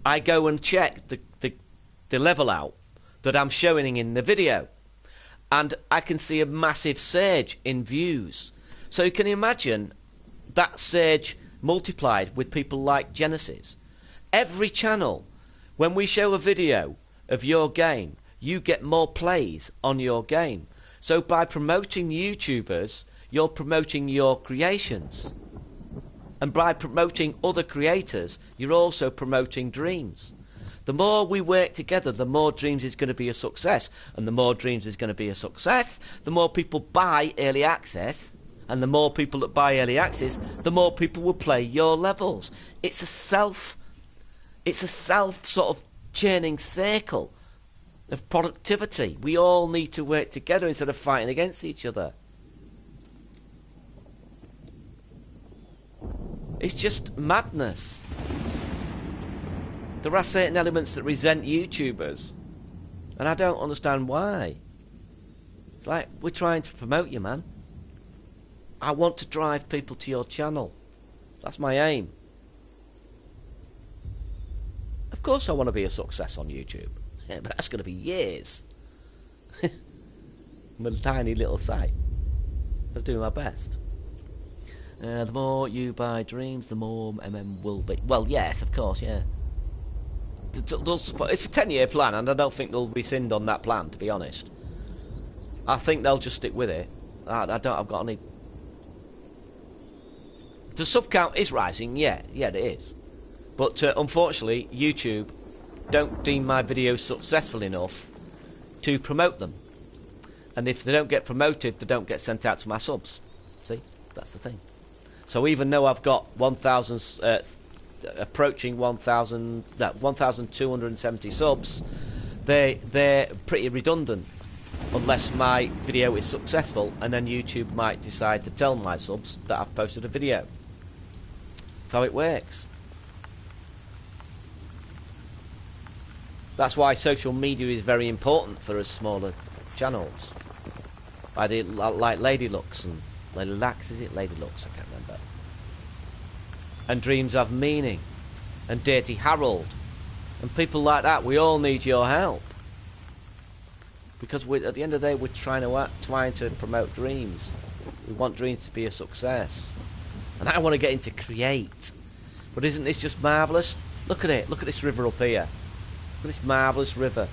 I go and check the level out that I'm showing in the video. And I can see a massive surge in views. So you can imagine that surge multiplied with people like Genesis. Every channel, when we show a video of your game, you get more plays on your game. So by promoting YouTubers, you're promoting your creations. And by promoting other creators, you're also promoting Dreams. The more we work together, the more Dreams is going to be a success. And the more Dreams is going to be a success, the more people buy early access. And the more people that buy early access, the more people will play your levels. It's a self sort of churning circle of productivity. We all need to work together instead of fighting against each other. It's just madness. There are certain elements that resent YouTubers, and I don't understand why. It's like, we're trying to promote you, man. I want to drive people to your channel. That's my aim. Of course I want to be a success on YouTube. Yeah, but that's going to be years. I'm a tiny little site. I'm doing my best. The more you buy Dreams, the more MM will be. Well, yes, of course, yeah. It's a 10-year plan, and I don't think they'll rescind on that plan, to be honest. I think they'll just stick with it. I've got any... The sub count is rising, yeah, it is. But unfortunately, YouTube don't deem my videos successful enough to promote them. And if they don't get promoted, they don't get sent out to my subs. See? That's the thing. So even though I've got 1,000... approaching 1,270 subs, they're pretty redundant unless my video is successful, and then YouTube might decide to tell my subs that I've posted a video. That's how it works. That's why social media is very important for us smaller channels. Like Lady Lux and Lady Lax, is it? Lady Lux, I can't remember. And Dreams Have Meaning, and Dirty Harold, and people like that. We all need your help, because at the end of the day, we're trying to promote Dreams. We want Dreams to be a success, and I want to get into create. But isn't this just marvellous? Look at it. Look at this river up here. Look at this marvellous river.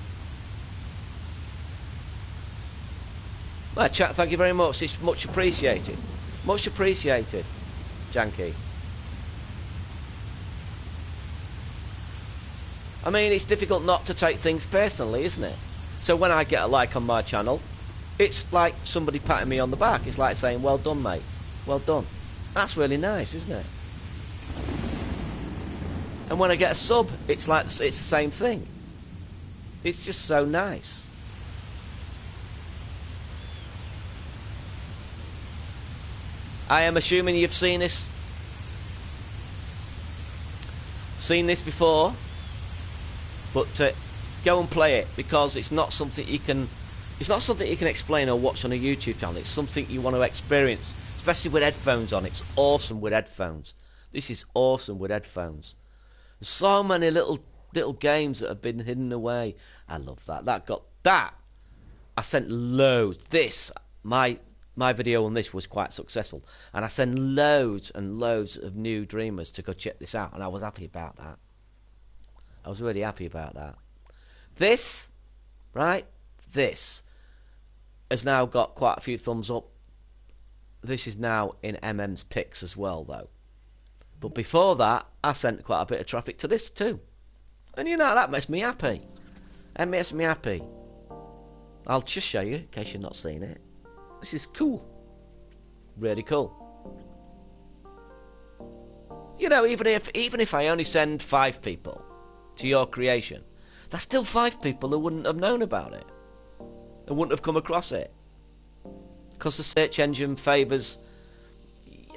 Well, chat, thank you very much. It's much appreciated. Much appreciated, Janky. I mean, it's difficult not to take things personally, isn't it? So when I get a like on my channel, it's like somebody patting me on the back. It's like saying, well done, mate. Well done. That's really nice, isn't it? And when I get a sub, it's like it's the same thing. It's just so nice. I am assuming you've seen this before. But go and play it, because it's not something you can explain or watch on a YouTube channel. It's something you want to experience, especially with headphones on. It's awesome with headphones. This is awesome with headphones. There's so many little games that have been hidden away. I love that. I sent loads. My video on this was quite successful, and I sent loads and loads of new dreamers to go check this out, and I was happy about that. I was really happy about that. This has now got quite a few thumbs up. This is now in MM's picks as well, though. But before that, I sent quite a bit of traffic to this too. And you know, that makes me happy. It makes me happy. I'll just show you, in case you've not seen it. This is cool. Really cool. You know, even if I only send 5 people to your creation, that's still 5 people who wouldn't have known about it. I wouldn't have come across it. Because the search engine favours,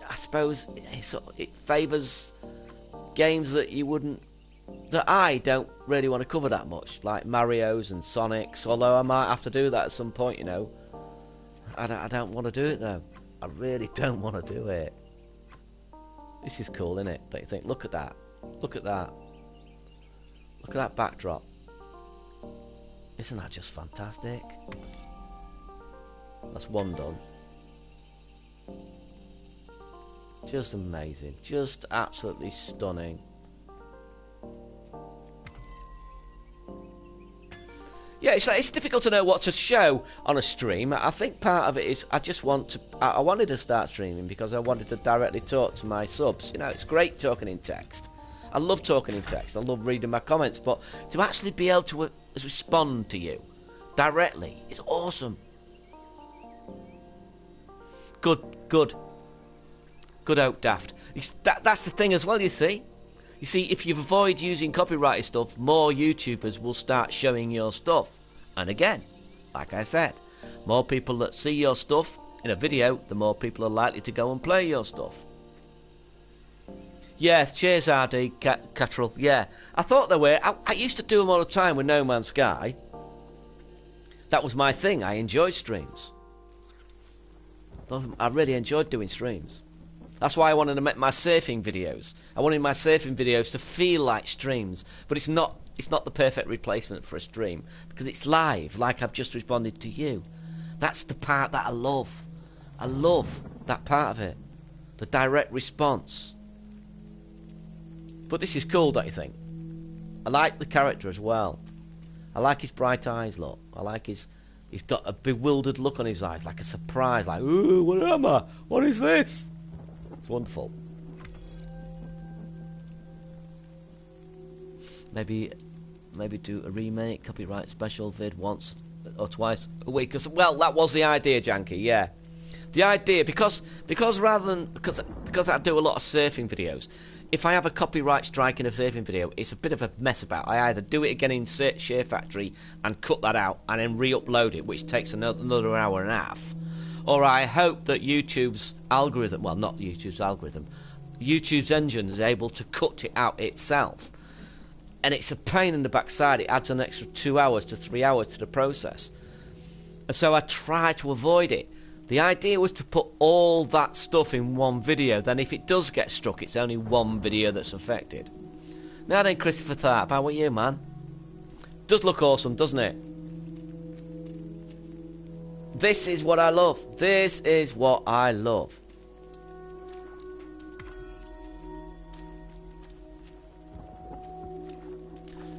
I suppose, it favours games that you wouldn't, that I don't really want to cover that much, like Mario's and Sonic's, although I might have to do that at some point, you know. I don't want to do it, though. I really don't want to do it. This is cool, isn't it? Don't you think? Look at that. Look at that. Look at that backdrop. Isn't that just fantastic? That's one done. Just amazing. Just absolutely stunning. Yeah, it's difficult to know what to show on a stream. I think part of it is I wanted to start streaming because I wanted to directly talk to my subs. You know, it's great talking in text. I love talking in text. I love reading my comments, but to actually be able to respond to you directly is awesome. Good Oak Daft. That's the thing as well, you see. You see, if you avoid using copyrighted stuff, more YouTubers will start showing your stuff. And again, like I said, more people that see your stuff in a video, the more people are likely to go and play your stuff. Yes, cheers RD, Cattrall. Yeah, I thought they were. I used to do them all the time with No Man's Sky. That was my thing. I enjoyed streams. I really enjoyed doing streams. That's why I wanted to make my surfing videos. I wanted my surfing videos to feel like streams, but it's not the perfect replacement for a stream because it's live, like I've just responded to you. That's the part that I love. I love that part of it, the direct response. But this is cool, don't you think? I like the character as well. I like his bright eyes, look. I like he's got a bewildered look on his eyes, like a surprise, like, ooh, what am I? What is this? It's wonderful. Maybe do a remake, copyright special vid once or twice a week. Well, that was the idea, Janky. Yeah, the idea because rather than because I do a lot of surfing videos. If I have a copyright strike in a surfing video, it's a bit of a mess about. I either do it again in Share Factory and cut that out and then re-upload it, which takes another hour and a half. Or I hope that YouTube's algorithm, well, not YouTube's algorithm, YouTube's engine is able to cut it out itself. And it's a pain in the backside. It adds an extra 2 hours to 3 hours to the process. And so I try to avoid it. The idea was to put all that stuff in one video. Then if it does get struck, it's only one video that's affected. Now then, Christopher Tharp, how are you, man? Does look awesome, doesn't it? This is what I love. This is what I love.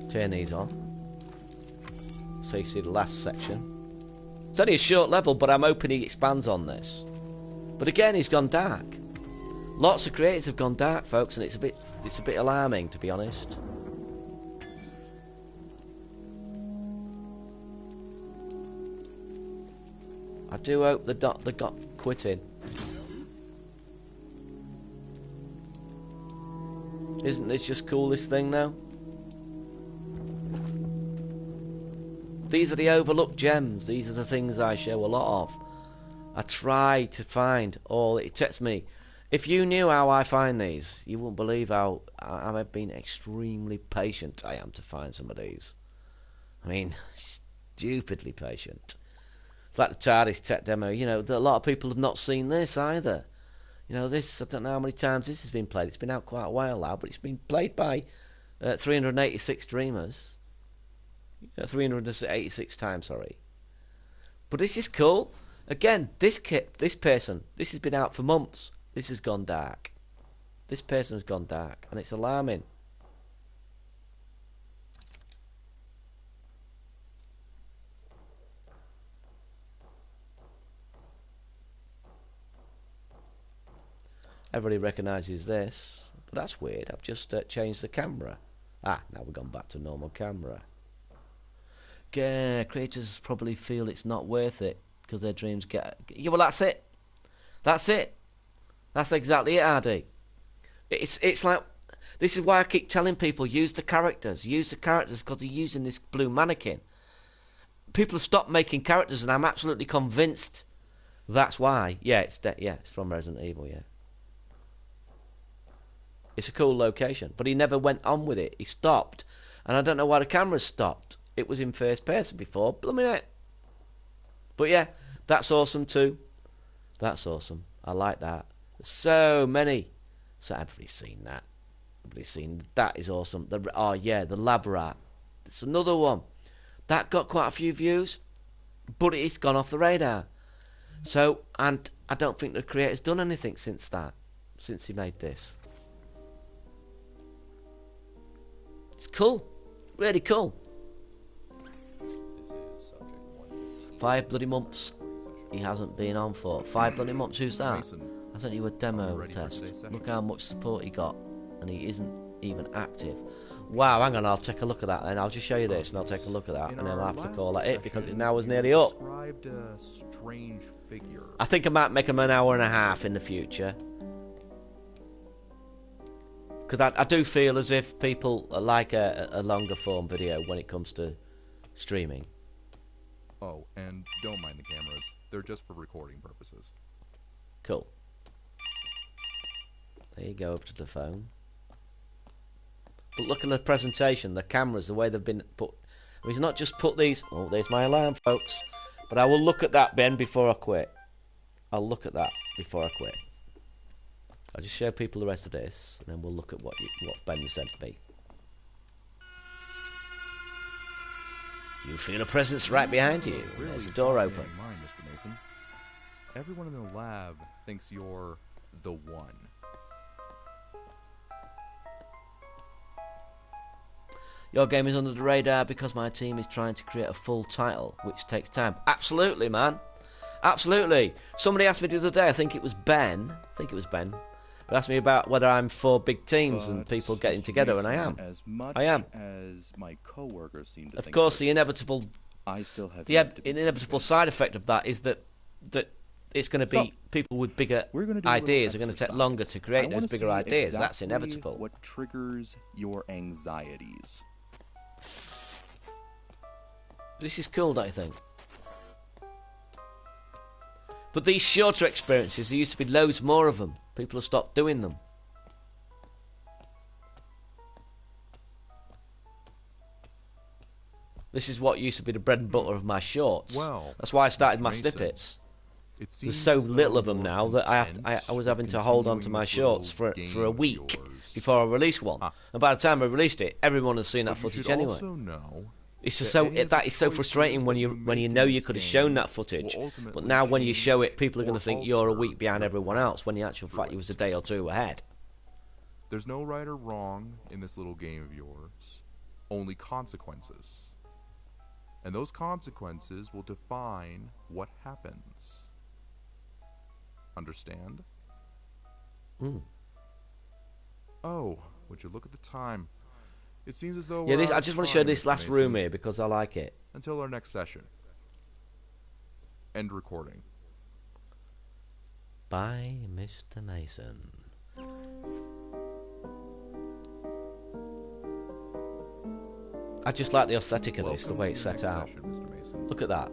Turn these on. So you see the last section. It's only a short level, but I'm hoping he expands on this. But again, he's gone dark. Lots of creators have gone dark, folks, and it's a bit alarming, to be honest. I do hope they got quitting. Isn't this just coolest thing now? These are the overlooked gems. These are the things I show a lot of. I try to find all. It takes me. If you knew how I find these, you wouldn't believe how I've been extremely patient I am to find some of these. I mean, stupidly patient. It's like the TARDIS tech demo. You know, a lot of people have not seen this either. You know, this, I don't know how many times this has been played. It's been out quite a while now, but it's been played by 386 streamers. 386 times, sorry. But this is cool. Again, this person, this has been out for months. This has gone dark. This person has gone dark, and it's alarming. Everybody recognises this, but that's weird. I've just changed the camera. Ah, now we've gone back to normal camera. Yeah, creators probably feel it's not worth it because their dreams get. Yeah, well, that's it. That's it. That's exactly it, RD. It's like, this is why I keep telling people, use the characters because they're using this blue mannequin. people have stopped making characters, and I'm absolutely convinced that's why. Yeah, it's from Resident Evil, yeah. It's a cool location, but he never went on with it. He stopped, and I don't know why the camera stopped. It was in first person before, blooming it. But yeah, that's awesome too. That's awesome. I like that. There's so many. So everybody's seen that. Everybody's seen that. Is awesome. Oh yeah, the lab rat. It's another one that got quite a few views, but it's gone off the radar. So, and I don't think the creator's done anything since that, since he made this. It's cool, really cool. 5 bloody months he hasn't been on for. 5 bloody months, who's that? I sent you a demo test. Look how much support he got, and he isn't even active. Wow, hang on, I'll take a look at that then. I'll just show you this and I'll take a look at that, and then I'll have to call that it because it's now is nearly up. I think I might make them an hour and a half in the future. Because I do feel as if people like a longer form video when it comes to streaming. Oh, and don't mind the cameras. They're just for recording purposes. Cool. There you go, up to the phone. But look at the presentation, the cameras, the way they've been put. I mean, he's not just put these. Oh, there's my alarm, folks. But I will look at that, Ben, before I quit. I'll look at that before I quit. I'll just show people the rest of this, and then we'll look at what Ben sent me. You feel a presence right behind you. There's the door open. Mind, Mr. Mason. Everyone in the lab thinks you're the one. Your game is under the radar because my team is trying to create a full title, which takes time. Absolutely, man. Absolutely. Somebody asked me the other day, I think it was Ben, who asked me about whether I'm for big teams and people getting together, and I am. I am. As my coworkers seem to of think course, the inevitable side effect of that is that it's going to be people with bigger ideas are going to take longer to create those bigger ideas. Exactly that's inevitable. What triggers your anxieties? This is cool, don't you think? But these shorter experiences, there used to be loads more of them. People have stopped doing them. This is what used to be the bread and butter of my shorts. Well, that's why I started my snippets. There's so little of them now that I was having to hold on to my shorts for a week before I released one. And by the time I released it, everyone has seen that footage anyway. It's just that is so frustrating when you know you could have shown that footage, but now when you show it, people are going to think you're a week behind everyone else, when the actual fact you was a day or two ahead. There's no right or wrong in this little game of yours, only consequences. And those consequences will define what happens. Understand? Oh, would you look at the time? It seems as though I just want to show this last room here because I like it. Until our next session. End recording. Bye, Mr. Mason. I just like the aesthetic of this, the way it's set out. Look at that.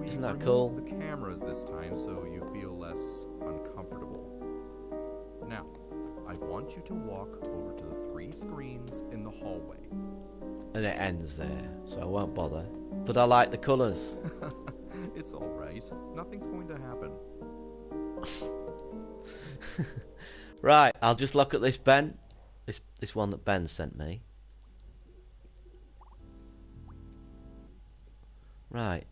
Isn't that cool? The cameras this time so you feel less uncomfortable. Now, I want you to walk over to the 3 screens in the hallway. And it ends there, so I won't bother. But I like the colours. It's alright. Nothing's going to happen. Right, I'll just look at this Ben. This one that Ben sent me. Right.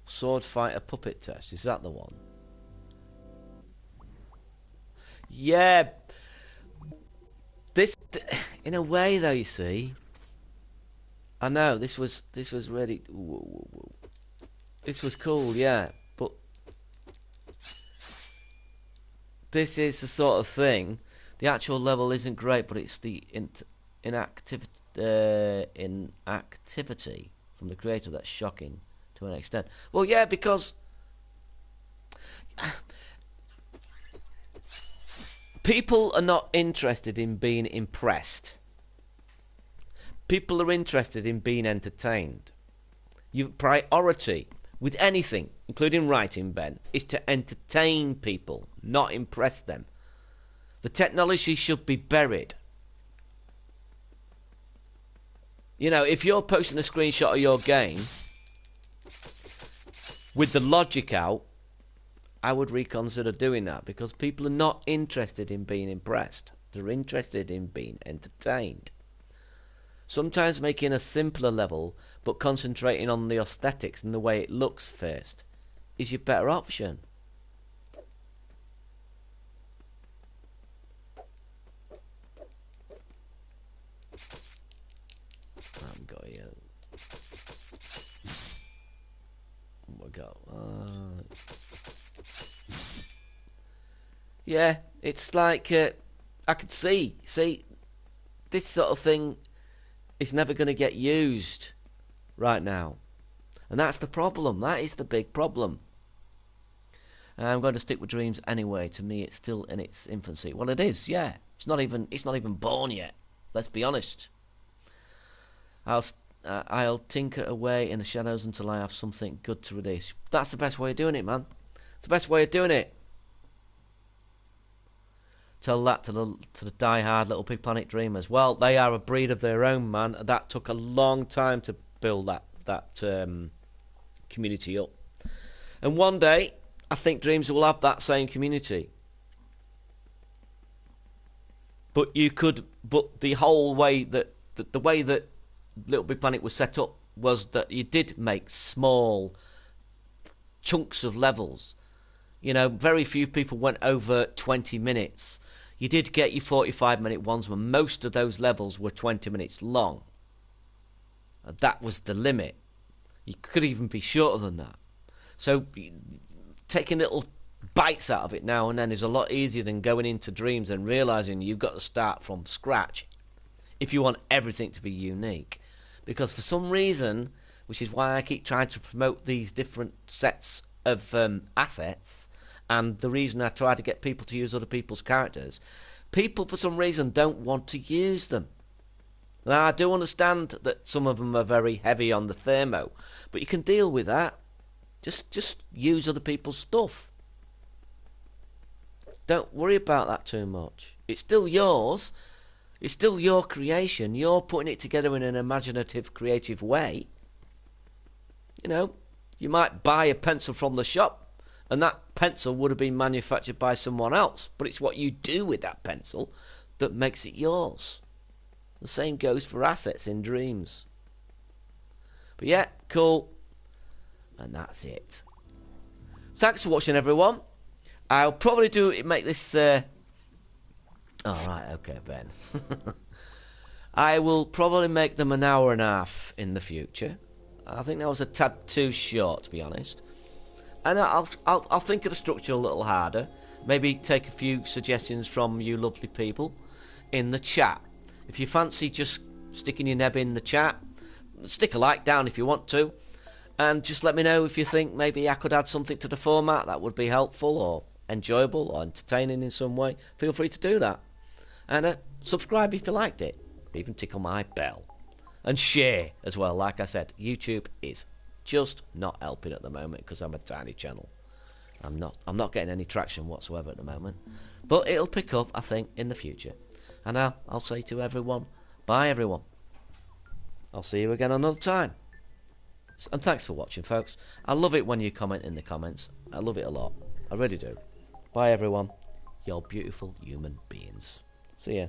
Sword fighter puppet test. Is that the one? Yeah. This, in a way, though, you see. I know this was really. This was cool, yeah. But this is the sort of thing. The actual level isn't great, but it's the inactivity from the creator that's shocking to an extent. Well, yeah, because people are not interested in being impressed. People are interested in being entertained. Your priority with anything, including writing, Ben, is to entertain people, not impress them. The technology should be buried. You know, if you're posting a screenshot of your game with the logic out, I would reconsider doing that, because people are not interested in being impressed. They're interested in being entertained. Sometimes making a simpler level, but concentrating on the aesthetics and the way it looks first, is your better option. I'm going here. We go. Yeah, it's like I could see this sort of thing is never going to get used right now, and that's the problem. That is the big problem. I'm going to stick with Dreams anyway. To me, it's still in its infancy. Well, it is. Yeah, it's not even born yet. Let's be honest. I'll tinker away in the shadows until I have something good to release. That's the best way of doing it, man. It's the best way of doing it. Tell that to the die-hard Little Big Planet dreamers. Well, they are a breed of their own, man. That took a long time to build that community up. And one day, I think Dreams will have that same community. But the whole way that the way that Little Big Planet was set up was that you did make small chunks of levels. You know, very few people went over 20 minutes. You did get your 45-minute ones, when most of those levels were 20 minutes long. That was the limit. You could even be shorter than that. So taking little bites out of it now and then is a lot easier than going into Dreams and realising you've got to start from scratch if you want everything to be unique. Because for some reason, which is why I keep trying to promote these different sets of assets, and the reason I try to get people to use other people's characters, people for some reason don't want to use them. Now, I do understand that some of them are very heavy on the thermo, but you can deal with that. Just use other people's stuff. Don't worry about that too much. It's still yours. It's still your creation. You're putting it together in an imaginative, creative way. You know, you might buy a pencil from the shop, and that pencil would have been manufactured by someone else. But it's what you do with that pencil that makes it yours. The same goes for assets in Dreams. But yeah, cool. And that's it. Thanks for watching, everyone. I'll probably make this... Alright, okay, Ben. I will probably make them an hour and a half in the future. I think that was a tad too short, to be honest. And I'll think of the structure a little harder. Maybe take a few suggestions from you lovely people in the chat. If you fancy just sticking your neb in the chat, stick a like down if you want to. And just let me know if you think maybe I could add something to the format that would be helpful or enjoyable or entertaining in some way. Feel free to do that. And subscribe if you liked it. Even tickle my bell. And share as well. Like I said, YouTube is just not helping at the moment because I'm a tiny channel. I'm not getting any traction whatsoever at the moment. But it'll pick up, I think, in the future. And I'll say to everyone, bye everyone. I'll see you again another time. And thanks for watching, folks. I love it when you comment in the comments. I love it a lot. I really do. Bye everyone. You're beautiful human beings. See ya.